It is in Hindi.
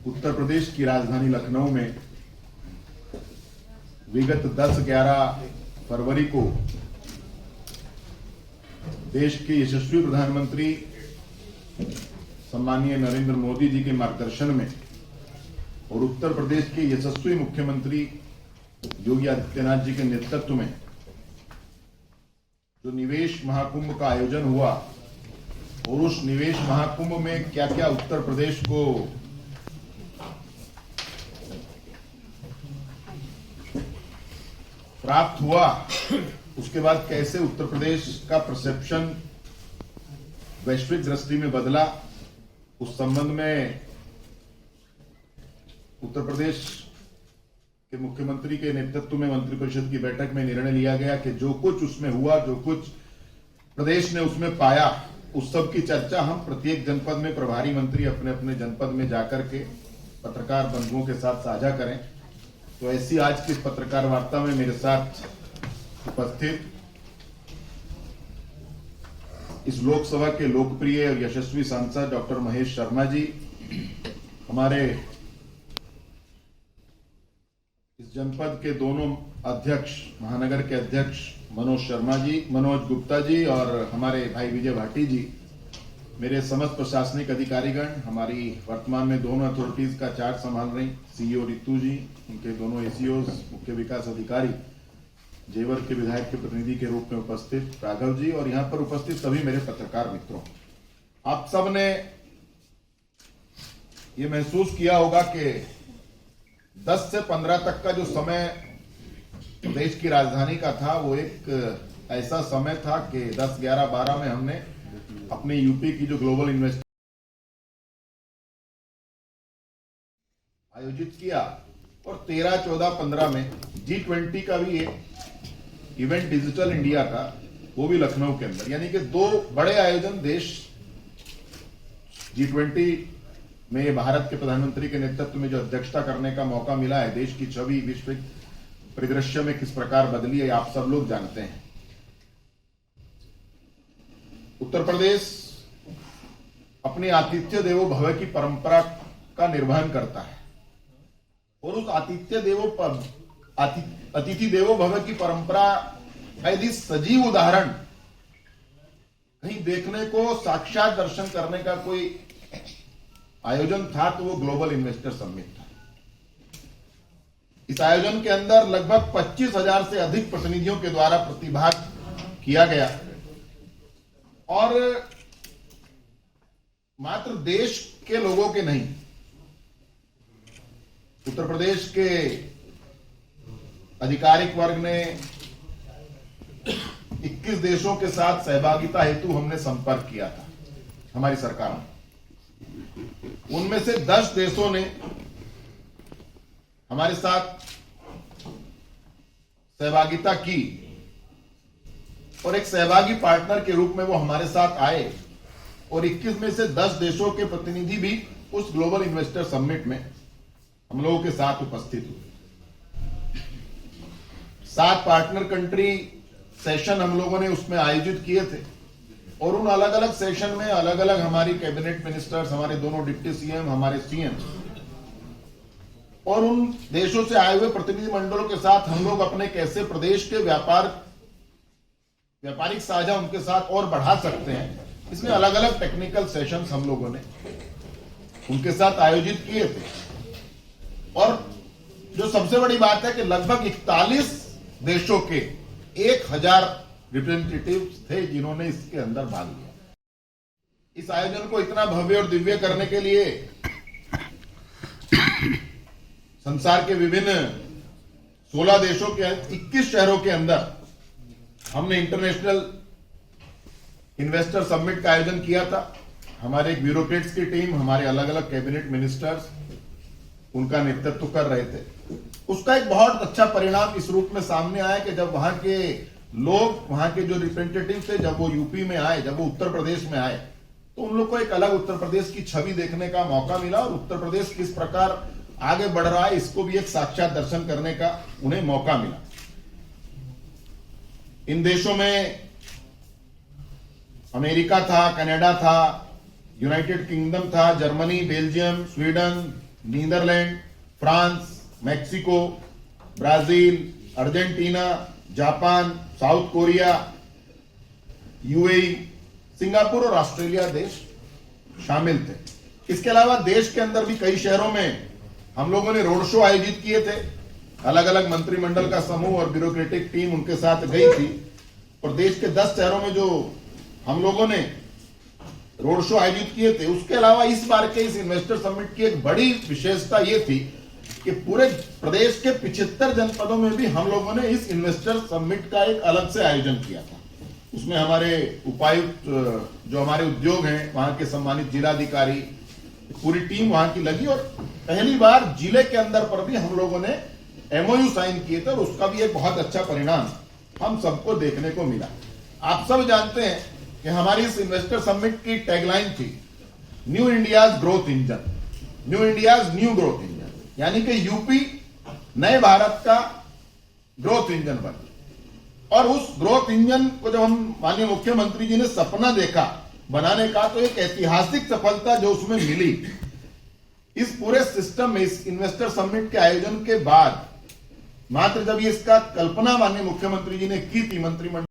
उत्तर प्रदेश की राजधानी लखनऊ में विगत 10-11 फरवरी को देश के यशस्वी प्रधानमंत्री सम्मानीय नरेंद्र मोदी जी के मार्गदर्शन में और उत्तर प्रदेश के यशस्वी मुख्यमंत्री योगी आदित्यनाथ जी के नेतृत्व में जो निवेश महाकुंभ का आयोजन हुआ और उस निवेश महाकुंभ में क्या क्या उत्तर प्रदेश को प्राप्त हुआ, उसके बाद कैसे उत्तर प्रदेश का परसेप्शन वैश्विक दृष्टि में बदला, उस संबंध में उत्तर प्रदेश के मुख्यमंत्री के नेतृत्व में मंत्रिपरिषद की बैठक में निर्णय लिया गया कि जो कुछ उसमें हुआ, जो कुछ प्रदेश ने उसमें पाया, उस सब की चर्चा हम प्रत्येक जनपद में प्रभारी मंत्री अपने अपने जनपद में जाकर के पत्रकार बंधुओं के साथ साझा करें। तो ऐसी आज की पत्रकार वार्ता में मेरे साथ उपस्थित इस लोकसभा के लोकप्रिय और यशस्वी सांसद डॉक्टर महेश शर्मा जी, हमारे इस जनपद के दोनों अध्यक्ष, महानगर के अध्यक्ष मनोज गुप्ता जी और हमारे भाई विजय भाटी जी, मेरे समस्त प्रशासनिक अधिकारीगण, हमारी वर्तमान में दोनों अथॉरिटीज का चार्ज संभाल रही सीईओ रितु जी, उनके दोनों एसीओ, मुख्य विकास अधिकारी, जेवर के विधायक के प्रतिनिधि के रूप में उपस्थित राघव जी और यहाँ पर उपस्थित सभी मेरे पत्रकार मित्रों, आप सब ने ये महसूस किया होगा कि 10 से 15 तक का जो समय देश की राजधानी का था, वो एक ऐसा समय था कि 10, 11, 12 में हमने अपने यूपी की जो ग्लोबल इन्वेस्टर आयोजित किया और 13, 14, 15 में G20 का भी एक इवेंट डिजिटल इंडिया का, वो भी लखनऊ के अंदर, यानी कि 2 बड़े आयोजन देश G20 में भारत के प्रधानमंत्री के नेतृत्व में जो अध्यक्षता करने का मौका मिला है। देश की छवि विश्व परिदृश्य में किस प्रकार बदली है, आप सब लोग जानते हैं। उत्तर प्रदेश अपनी आतिथ्य देवो भव की परंपरा का निर्वहन करता है और उस अतिथि देवो भव की परंपरा का यदि सजीव उदाहरण कहीं देखने को, साक्षात दर्शन करने का कोई आयोजन था तो वो ग्लोबल इन्वेस्टर समिट था। इस आयोजन के अंदर लगभग 25,000 से अधिक प्रतिनिधियों के द्वारा प्रतिभाग किया गया और मात्र देश के लोगों के नहीं, उत्तर प्रदेश के आधिकारिक वर्ग ने 21 देशों के साथ सहभागिता हेतु हमने संपर्क किया था हमारी सरकार में। उनमें से 10 देशों ने हमारे साथ सहभागिता की और एक सहभागी पार्टनर के रूप में वो हमारे साथ आए और 21 में से 10 देशों के प्रतिनिधि भी उस ग्लोबल इन्वेस्टर समिट में हम लोगों के साथ उपस्थित हुए। 7 पार्टनर कंट्री सेशन हम लोगों ने उसमें आयोजित किए थे और उन अलग अलग सेशन में अलग अलग हमारी कैबिनेट मिनिस्टर्स, हमारे दोनों डिप्टी सीएम, हमारे सीएम और उन देशों से आए हुए प्रतिनिधि मंडलों के साथ हम लोग अपने कैसे प्रदेश के व्यापारिक साझा उनके साथ और बढ़ा सकते हैं, इसमें अलग अलग टेक्निकल सेशंस हम लोगों ने उनके साथ आयोजित किए थे। और जो सबसे बड़ी बात है कि लगभग 41 देशों के 1000 रिप्रेजेंटेटिव्स थे जिन्होंने इसके अंदर भाग लिया। इस आयोजन को इतना भव्य और दिव्य करने के लिए संसार के विभिन्न 16 देशों के 21 शहरों के अंदर हमने इंटरनेशनल इन्वेस्टर समिट का आयोजन किया था। हमारे एक ब्यूरोक्रेट्स की टीम, हमारे अलग अलग कैबिनेट मिनिस्टर्स उनका नेतृत्व कर रहे थे। उसका एक बहुत अच्छा परिणाम इस रूप में सामने आया कि जब वहां के लोग, वहां के जो रिप्रेजेंटेटिव थे, जब वो यूपी में आए, जब वो उत्तर प्रदेश में आए, तो उन लोग को एक अलग उत्तर प्रदेश की छवि देखने का मौका मिला और उत्तर प्रदेश किस प्रकार आगे बढ़ रहा है, इसको भी एक साक्षात दर्शन करने का उन्हें मौका मिला। इन देशों में अमेरिका था, कनाडा था, यूनाइटेड किंगडम था, Germany, Belgium, Sweden, Netherland, France, Mexico, Brazil, Argentina, Japan, South Korea, UAE, Singapore और ऑस्ट्रेलिया देश शामिल थे। इसके अलावा देश के अंदर भी कई शहरों में हम लोगों ने रोड शो आयोजित किए थे। अलग अलग मंत्रिमंडल का समूह और ब्यूरोक्रेटिक टीम उनके साथ गई थी और देश के 10 शहरों में जो हम लोगों ने रोड शो आयोजित किए थे। उसके अलावा इस बार के इस इन्वेस्टर समिट की एक बड़ी विशेषता ये थी कि पूरे प्रदेश के 75 जनपदों में भी हम लोगों ने इस इन्वेस्टर समिट का एक अलग से आयोजन किया था। उसमें हमारे उपायुक्त, जो हमारे उद्योग हैं, वहां के सम्मानित जिलाधिकारी, पूरी टीम वहां की लगी और पहली बार जिले के अंदर पर भी हम लोगों ने एमओयू साइन किए थे और उसका भी एक बहुत अच्छा परिणाम हम सबको देखने को मिला। आप सब जानते हैं कि हमारी इस इन्वेस्टर समिट की टैगलाइन थी new India's growth engine, new India's new growth engine, यानी कि यूपी नए भारत का ग्रोथ इंजन बन। और उस ग्रोथ इंजन को जब हम माननीय मुख्यमंत्री जी ने सपना देखा बनाने का, तो एक ऐतिहासिक सफलता जो उसमें मिली इस पूरे सिस्टम में, इस इन्वेस्टर समिट के आयोजन के बाद, मात्र जब ये इसका कल्पना माननीय मुख्यमंत्री जी ने की थी मंत्रिमंडल